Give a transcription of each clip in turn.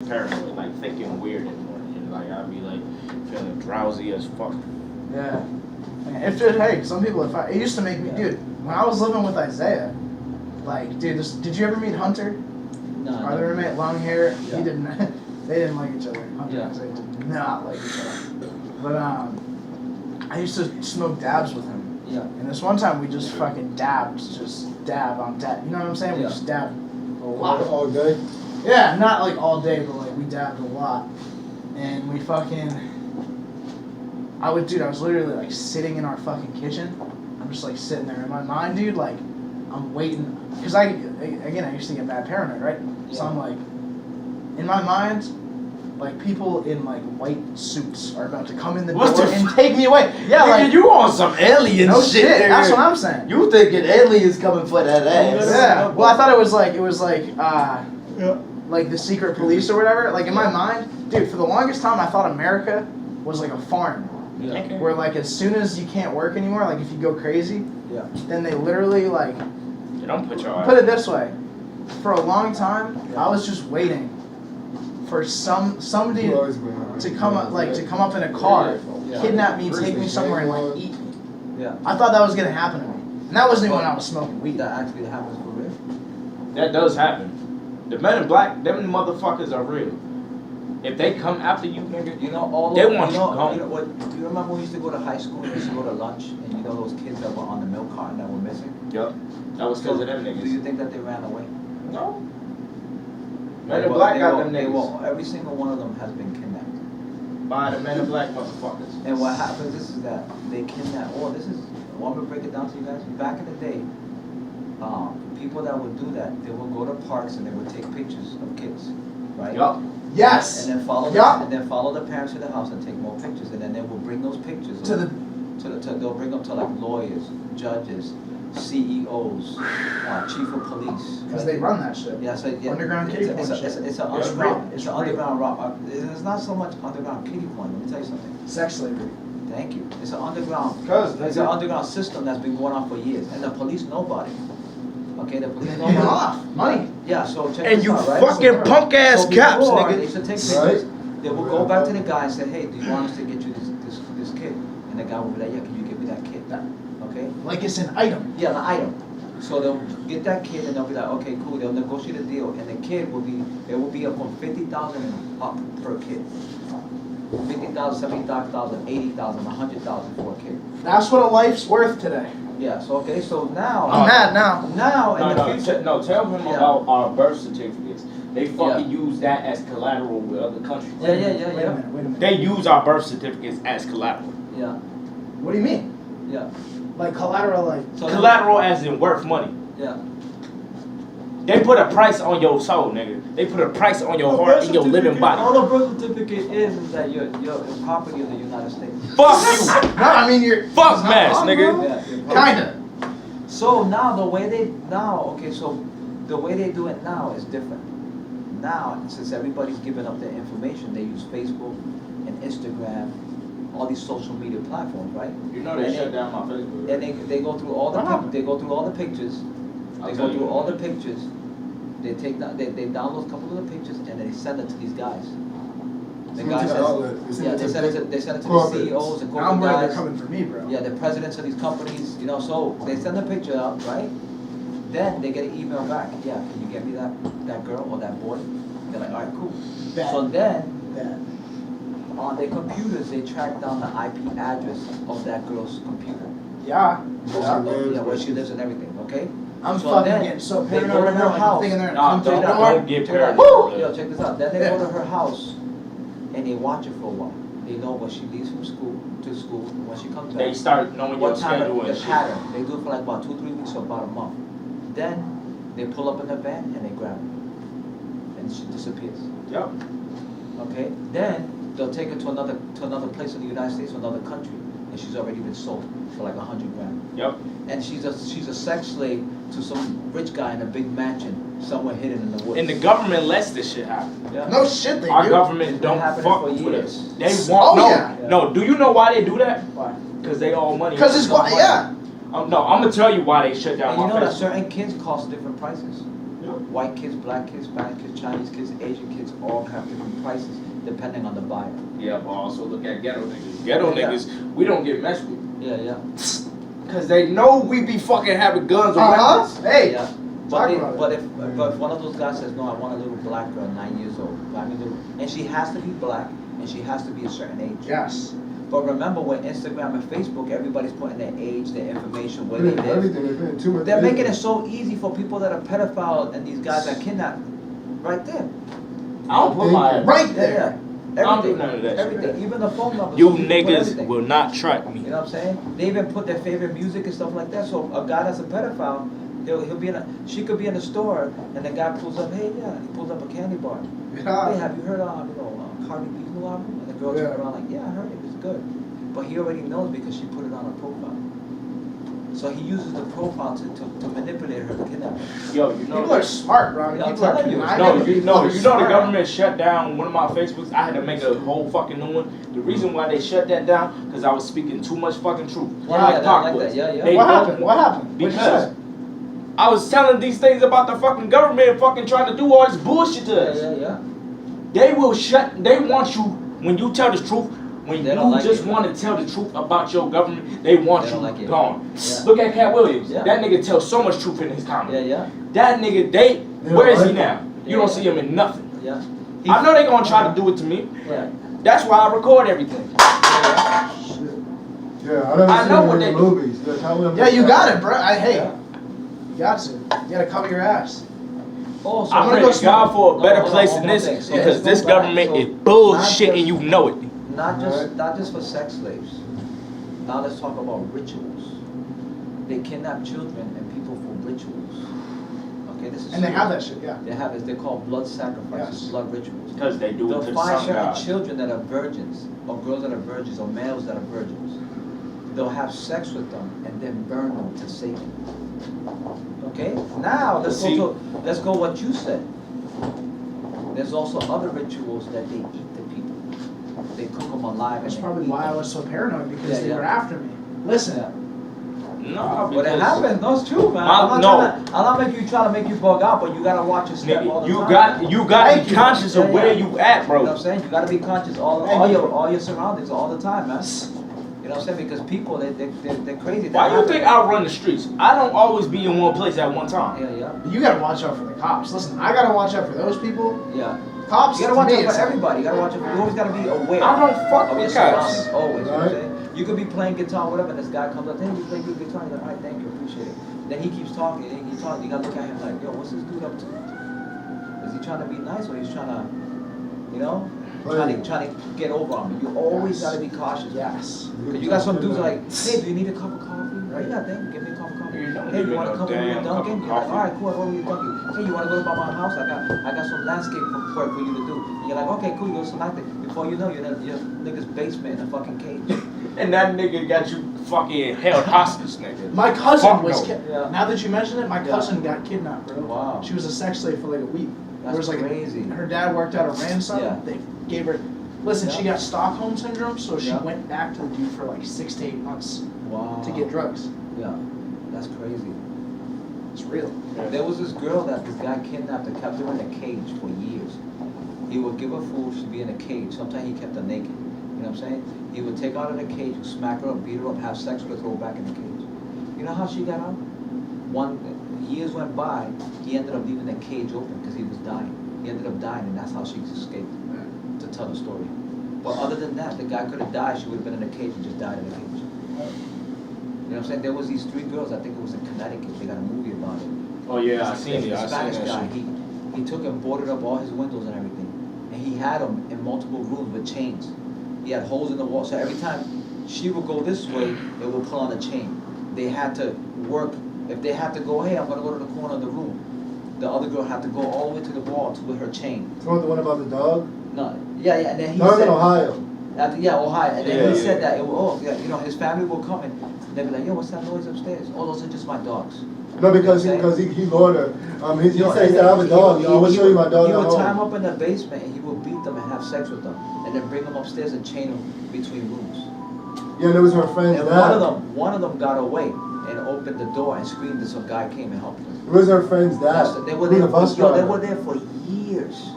paranoid, like thinking weird in the morning. And like I'd be like feeling drowsy as fuck. Yeah. If it, hey, some people, it used to make me, dude. When I was living with Isaiah, like, dude, did you ever meet Hunter? No. Our roommate, long hair. Yeah. He didn't. They didn't like each other. Hunter Yeah. and Isaiah did not like each other. But I used to smoke dabs with him. Yeah. And this one time we just fucking dabbed, just dab on dab. You know what I'm saying? We Yeah. just dabbed a lot. All day? Yeah, not like all day, but like we dabbed a lot. And we fucking, I was literally like sitting in our fucking kitchen. I'm just like sitting there in my mind, dude, like I'm waiting. Cause I used to get bad paranoid, right? So Yeah. I'm like, in my mind, like people in like white suits are about to come in the What door the and take me away. Yeah, Nigga, like, you on some alien no shit. shit, that's nigga. what I'm saying. You thinking aliens coming for that ass? Yeah, well I thought it was like, Yeah. like the secret police or whatever. Like in my mind, dude, for the longest time I thought America was like a farm. Yeah. Where like as soon as you can't work anymore, like if you go crazy, Yeah. then they literally like, You don't put your put it this way. For a long time, I was just waiting for somebody to come up in a car, Yeah. kidnap me, take me somewhere and like eat me. Yeah. I thought that was gonna happen to me. And that wasn't even when I was smoking weed. That actually happens for real. That does happen. The men in black, them motherfuckers are real. If they come after you, nigga, You know all They of, want you you know, gone. you know what? Do you remember when we used to go to high school and we used to go to lunch and you know those kids that were on the milk carton that were missing? Yup. That was because of them Do niggas. you think that they ran away? No. Men in black got them niggas. Well, every single one of them has been kidnapped. By the men in black motherfuckers. And what happens is that they kidnap. Oh, this is. I want me to break it down to you guys. Back in the day, people that would do that, they would go to parks and they would take pictures of kids, right? Yup. Yes. And then follow Yeah. and then follow the parents to the house and take more pictures, and then they will bring those pictures they'll bring them to like lawyers, judges, CEOs, chief of police. Because they run that shit. Yeah, so yeah, Underground kiddie it's porn an shit. underground. It's an real. underground rock. It's not so much underground kiddie porn. Let me tell you something. Sex slavery. Thank you. It's an underground. Cause It's an underground system that's been going on for years, and the police know about it. Okay, the police They know pay them about off. Money. it. Yeah, so check And this you out, right? fucking punk ass So cops, before, nigga. They used to take pictures. They would go back to the guy and say, "Hey, do you want us to get you this kid?" And the guy would be like, "Yeah, can you give me that kid?" Okay. Like it's an item. Yeah, the item. So they'll get that kid and they'll be like, okay, cool. They'll negotiate a deal, and the kid will be up from 50,000 up per kid. 50,000, 75,000, 80,000, 100,000 for a kid. That's what a life's worth today. Yeah. So okay. So now. I'm mad now. Now in the No, future. tell him Yeah. about our birth certificates. They fucking use that as collateral with other countries. Yeah. Wait a minute. They use our birth certificates as collateral. Yeah. What do you mean? Yeah. Like collateral, like. So Collateral as in worth money. Yeah. They put a price on your soul, nigga. They put a price on your heart and your living body. All the birth certificate is that you're property of the United States. Fuck you. No, I mean you're. Fuck mass, nigga. Yeah, you're property. Kinda. So now the way they do it now is different. Now, since everybody's giving up their information, they use Facebook and Instagram, all these social media platforms, right? You know they shut down my Facebook. And they go through all the they go through all the pictures. They go through all the pictures. They take that they download a couple of the pictures and they send it to these guys. The guys they send it to the CEOs and Now I'm corporate worried they're guys. coming for me, bro. Yeah, the presidents of these companies, you know, so they send the picture out, right? Then they get an email back. Yeah, can you get me that girl or that boy? They're like, all right, cool. Bad. So then Bad. on their computers, they track down the IP address of that girl's computer. Yeah. Yeah, where she lives and everything, okay? I'm So fucking then getting so they paranoid go to right her now. Like, I'm house. thinking they're Nah, gonna come through the don't door. get Check it out. paranoid. Yo, check this out. Then they Yeah. go to her house and they watch her for a while. They know when she leaves from school to school, when she comes back. They start knowing your What time schedule the and shit. pattern. They do it for like about 2-3 weeks or about a month. Then they pull up in the van and they grab her. And she disappears. Yep. Okay? Then they'll take her to another place in the United States, another country, and she's already been sold for like 100 grand. Yep. And she's a sex slave to some rich guy in a big mansion somewhere hidden in the woods. And the government lets this shit happen. Yeah. No shit, they Our do. government It's don't been happening fuck for with years. us. They want Oh, yeah. no. Do you know why they do that? Why? Because they all money. Because it's Money. yeah. No, I'm gonna tell you why they shut down And you my know that Facebook. certain kids cost different prices. Yep. White kids, black kids, Spanish kids, Chinese kids, Asian kids all have different prices depending on the buyer. Yeah, but also look at ghetto niggas. Ghetto niggas, we don't get messed with. Yeah. Cause they know we be fucking having guns or weapons. Hey. Yeah. But if one of those guys says, no, I want a little black girl, 9 years old, and she has to be black, and she has to be a certain age. Yes. But remember, with Instagram and Facebook, everybody's putting their age, their information, where they live. Everything. Too much. They're making it so easy for people that are pedophiles and these guys that kidnap, right there. I don't put my right there. Yeah. I don't do Everything, none of that shit. everything, even the phone number. You so put niggas everything. will not track me. You know what I'm saying? They even put their favorite music and stuff like that. So a guy that's a pedophile, he'll be she could be in a store and the guy pulls up, he pulls up a candy bar. Yeah. Hey, have you heard Cardi B's new album? And the girl turns around like, yeah, I heard it, it's good. But he already knows because she put it on her profile. So he uses the profile to manipulate her to kidnap her. Yo, you know People are smart, bro. Yeah, I'm People are telling you. conniving. No, you know the Smart. government shut down one of my Facebooks. I had to make a whole fucking new one. The reason why they shut that down, because I was speaking too much fucking truth. Yeah, Pac like was. that. Yeah. They What don't- happened? What happened? What'd you Because say? I was telling these things about the fucking government and fucking trying to do all this bullshit to us. Yeah. They will they want you, when you tell the truth, when They you don't like just it. want to tell the truth about your government, they want They you don't like it. gone. Yeah. Look at Cat Williams. Yeah. That nigga tells so much truth in his comments. Yeah. That nigga, They where is don't he like now? You don't see him in nothing. Yeah. I know they gonna try to do it to me. Yeah. That's why I record everything. Yeah, I never I seen know him what in they the do. movies. Yeah, you got it, bro. Hey, Yeah. you got to. You gotta cover your ass. Oh, so I gonna pray go to God for a better hold on, place one than more this thing. So because let's go this back. government So is bullshit not and you know it. not just for sex slaves. Now let's talk about rituals. They kidnap children and people for rituals. Okay, this is And they serious. have that shit, yeah. They have it. They're called blood sacrifices, Yes. blood rituals. Because they do it They'll to the find sun certain god. children that are virgins, or girls that are virgins, or males that are virgins. They'll have sex with them and then burn them to Satan. Okay? Now let's go what you said. There's also other rituals that they eat the people. They cook them alive. That's and probably eat why I them. was so paranoid because Yeah, they yeah. were after me. Listen, No, But it because happens. No, it's true, man. I'm not making you try to make you bug out, but you gotta watch your step all the time. you got to Thank be you. conscious of Yeah, where yeah. you at, You know what bro. I'm saying? You gotta be conscious all your surroundings all the time, man. You know what I'm saying? Because people they're crazy. Why you think I run the streets? I don't always be in one place at one time. Yeah. you gotta watch out for the cops. Listen, I gotta watch out for those people. Yeah. Cops, You gotta to watch me, out it's for like- everybody. You gotta watch out. You always gotta be aware. I don't fuck of your with cops. surroundings. Always. You know what I'm Right. saying? You could be playing guitar, whatever, and this guy comes up, hey, you play good guitar. You're like, all right, thank you, appreciate it. Then he keeps talking, and he talks. You gotta look at him like, yo, what's this dude up to? Is he trying to be nice, or he's trying to, you know, trying to get over on me? You always gotta be cautious. Yes. Cause you got some dudes like, hey, do you need a cup of coffee? Right, yeah, thank you. Give me a cup of coffee. You don't Hey, give you me want a no cup of your damn cup Dunkin'? of You're like, coffee. all right, cool. I want your Dunkin'. Hey, you wanna go to my house? I got some landscape work for you to do. And you're like, okay, cool. You go select it. Before you know, you're in your nigga's basement in a fucking cage. And that nigga got you fucking held hostage, nigga. My cousin Fuck was. no. Yeah. Now that you mention it, my Yeah. cousin got kidnapped, bro. Wow. She was a sex slave for like a week. That's There was like crazy. her dad worked out a ransom. Yeah. They gave her. Listen, she Yeah. got Stockholm syndrome, so she Yeah. went back to the dude for like 6 to 8 months Wow. to get drugs. Yeah, that's crazy. It's real. There was this girl that this guy kidnapped and kept her in a cage for years. He would give her food, she'd be in a cage. Sometimes he kept her naked. You know what I'm saying? He would take her out of the cage, smack her up, beat her up, have sex with her, throw her back in the cage. You know how she got out? Years went by, he ended up leaving the cage open because he was dying. He ended up dying, and that's how she escaped to tell the story. But other than that, the guy could have died. She would have been in a cage and just died in a cage. You know what I'm saying? There was these 3 girls. I think it was in Connecticut. They got a movie about it. Oh yeah, I seen it. The I seen Spanish that guy. shit. He took and boarded up all his windows and everything, and he had them in multiple rooms with chains. He had holes in the wall, so every time she would go this way, it would pull on a chain. They had to work. If they had to go, hey, I'm gonna go to the corner of the room. The other girl had to go all the way to the wall with her chain. So the one about the dog? No, yeah, and then he No, I'm said, in Ohio. Ohio, and then Yeah, he yeah. said that, you know, his family will come and they'll be like, yo, what's that noise upstairs? Oh, those are just my dogs. No, because Okay. he lured her. He You know, said, and I have a dog. I will show you my dog He at would tie him home. up in the basement and he would beat them and have sex with them, and then bring them upstairs and chain them between rooms. Yeah, there was her friend's And dad. one of them got away and opened the door and screamed that some guy came and helped him. It was her friend's dad. They were He was there. a bus Yo, they driver. were there for years,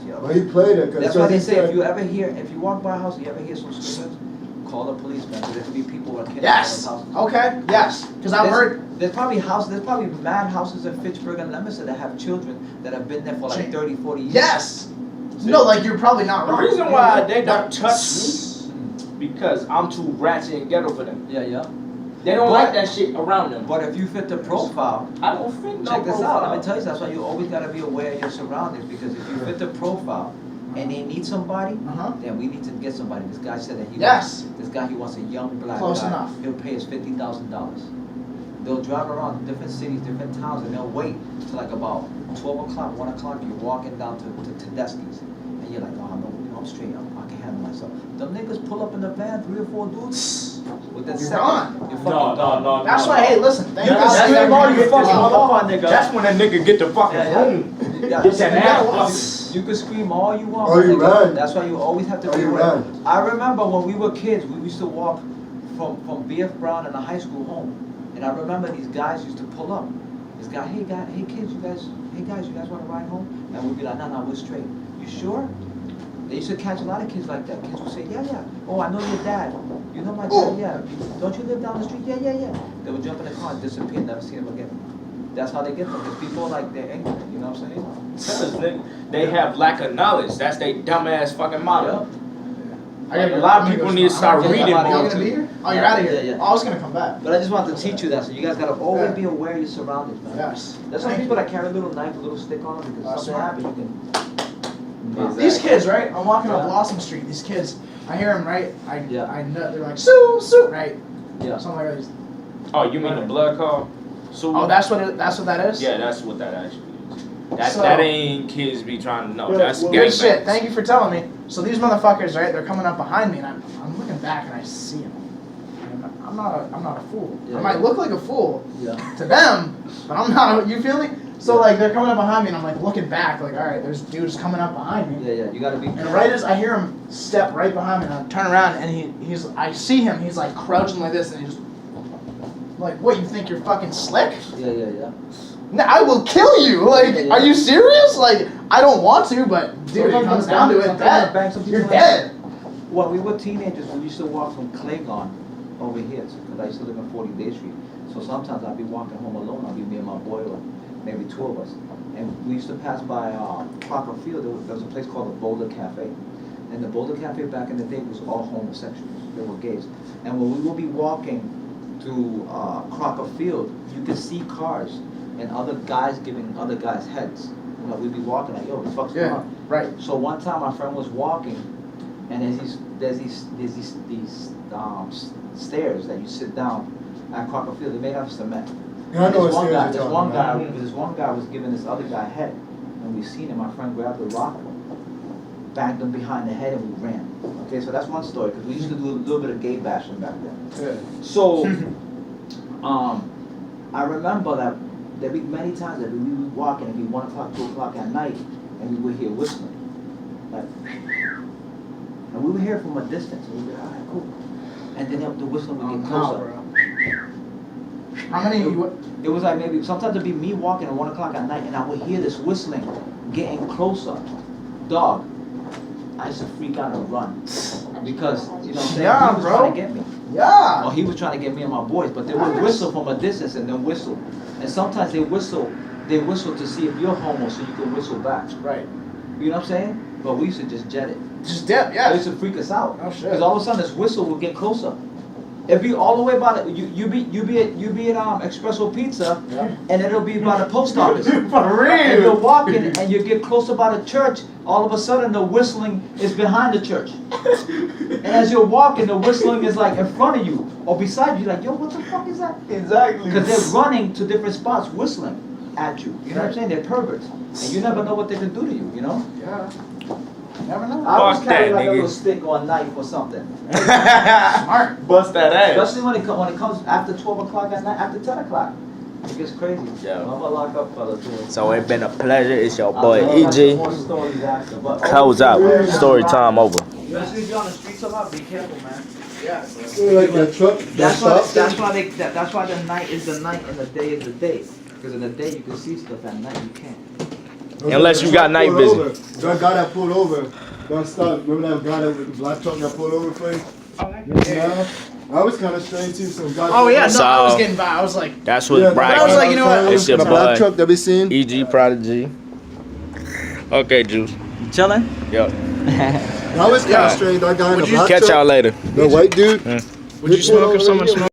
yo. Well, he played it. That's why they say if you walk by a house, and you ever hear some screaming, call the policeman. Because there could be people who are kidnapped Yes. in houses. Okay. Yes. Because I've heard. There's probably mad houses in Fitchburg and Leominster that have children that have been there for like 30, 40 years. Yes. No, like you're probably not The wrong. reason why they don't touch me because I'm too ratchet and ghetto for them. Yeah. They don't like that shit around them. But if you fit the profile, I don't fit no check this profile. out. Let me tell you, that's why you always gotta be aware of your surroundings. Because if you fit the profile and they need somebody, Uh-huh. then we need to get somebody. This guy said that he Yes. he wants a young black Close guy. enough. He'll pay us $50,000. They'll drive around different cities, different towns, and they'll wait till like about 12 o'clock, 1 o'clock. You're walking down to Tedeschi's, and you're like, oh no, I'm straight. I can handle myself. Them niggas pull up in the van, 3 or 4 dudes. With that You're second, gone. you're fucking gone. No. That's why. Hey, listen. Thank You God. can that's scream why all you get fucking this off. motherfucker, nigga. That's when that nigga get the fucking room. Yeah. Get that ass. You can scream all you want. Or you nigga. run. That's why you always have to Or be you aware. run. I remember when we were kids, we used to walk from B.F. Brown in the high school home. And I remember these guys used to pull up. This guy, hey kids, you guys want to ride home? And we'd be like, no, we're straight. You sure? They used to catch a lot of kids like that. Kids would say, yeah. Oh, I know your dad. You know my dad, yeah. Don't you live down the street? Yeah. They would jump in the car and disappear, never see them again. That's how they get them. Because people like, they're ignorant, you know what I'm saying? They have lack of knowledge. That's their dumbass fucking motto. I got A lot of people need to start Yeah, reading yeah, Are you more. gonna be here? Oh, you're out of here. Yeah. Oh, I was gonna come back. But I just wanted to teach you that, so you guys gotta always Yeah. be aware of your surroundings, man. Yes. There's some Thank people you. that carry a little knife, a little stick on them, because That's something smart. happens, you can. These kids, right? I'm walking up Yeah. Blossom Street. These kids, I hear them, right? Yeah. I know they're like, Sue, right? Yeah. Something like that. Oh, you mean the blood call? So Oh, that's what that is? yeah, that's what that actually is. So- That ain't kids be trying to know. Yeah, That's well, gang Good shit. bangs. Thank you for telling me. So these motherfuckers, right? They're coming up behind me, and I'm looking back, and I see them. I'm not a fool. Yeah. I might look like a fool Yeah. to them, but I'm not. You feel me? So like they're coming up behind me, and I'm like looking back, like all right, there's dudes coming up behind me. Yeah, you gotta be. And right as I hear him step right behind me, and I turn around, and I see him. He's like crouching like this, and he's like, "What? You think you're fucking slick? Yeah. No, I will kill you! Like, Yeah. are you serious? Like, I don't want to, but dude, it comes down to it. Dead. You're dead." When we were teenagers, we used to walk from Claygon over here, because I used to live on 40 Day Street. So sometimes I'd be walking home alone. I'd be me and my boy, or maybe 2 of us. And we used to pass by Crocker Field. There was a place called the Boulder Cafe. And the Boulder Cafe back in the day was all homosexuals. They were gays. And when we would be walking through Crocker Field, you could see cars and other guys giving other guys heads. You know, we'd be walking like, yo, what the fuck's going Yeah, on? right. So one time my friend was walking, and there's these stairs that you sit down at Crocker Field. They made out of cement. Yeah, I know what This one stairs guy, you're this talking one about. guy, this one guy was giving this other guy head, and we seen it. My friend grabbed the rock, banged him behind the head, and we ran. Okay, so that's one story, because we used to do a little bit of gay bashing back then. So, I remember that there'd be many times that we would walk, and it'd be 1 o'clock, 2 o'clock at night, and we would hear whistling, like, and we would hear it from a distance, and we'd be like, all right, cool. And then the whistling would get closer. How many? It was like maybe, sometimes it'd be me walking at 1 o'clock at night, and I would hear this whistling getting closer. Dog, I used to freak out and run. Because, you know what I'm saying? Yeah, He was bro. trying to get me. Yeah. Or he was trying to get me and my boys, but they would whistle from a distance and then whistle. And sometimes they whistle to see if you're homo so you can whistle back. Right. You know what I'm saying? But we used to just jet it. Just dip. It Yeah. used to freak us out. Oh shit. Because all of a sudden this whistle would get closer. It'd be all the way by the, you be at Espresso Pizza, Yeah. and it'll be by the post office. For And you're real. walking and you get closer by the church, all of a sudden the whistling is behind the church. And as you're walking, the whistling is like in front of you or beside you. You're like, yo, what the fuck is that? Exactly. Because they're running to different spots whistling at you. You know what I'm saying? They're perverts. And you never know what they can do to you, you know? Yeah. Never know. I always Fuck carry that, like a nigga. little stick or a knife or something. Smart. Bust that ass. Especially when it comes after 12 o'clock at night, after 10 o'clock. It gets crazy. Yeah. I'm gonna lock up, fellas. So it's been a pleasure. It's your I'll boy have some EG. more stories after, but- Close out. Story time over. Especially if you're on the streets a lot, be careful, man. Yeah. Like that truck. That's why the night is the night and the day is the day. Because in the day you can see stuff, at night you can't. Unless you got night vision. That guy that pulled over, that stopped. Remember that guy that with the black truck that pulled over for you? Yeah. I was kind of strange too. Some guy. Oh yeah, no, So- I was getting by. I was like, That's what Yeah, Brian. I was like, you know what? It's your the boy. black truck that we seen. E.G. Prodigy. Okay, Juice. Chilling? Yep. That was kind Yeah. of strange. That guy in the Would you black Catch truck. y'all later. The white dude. would you smoke if someone smoked?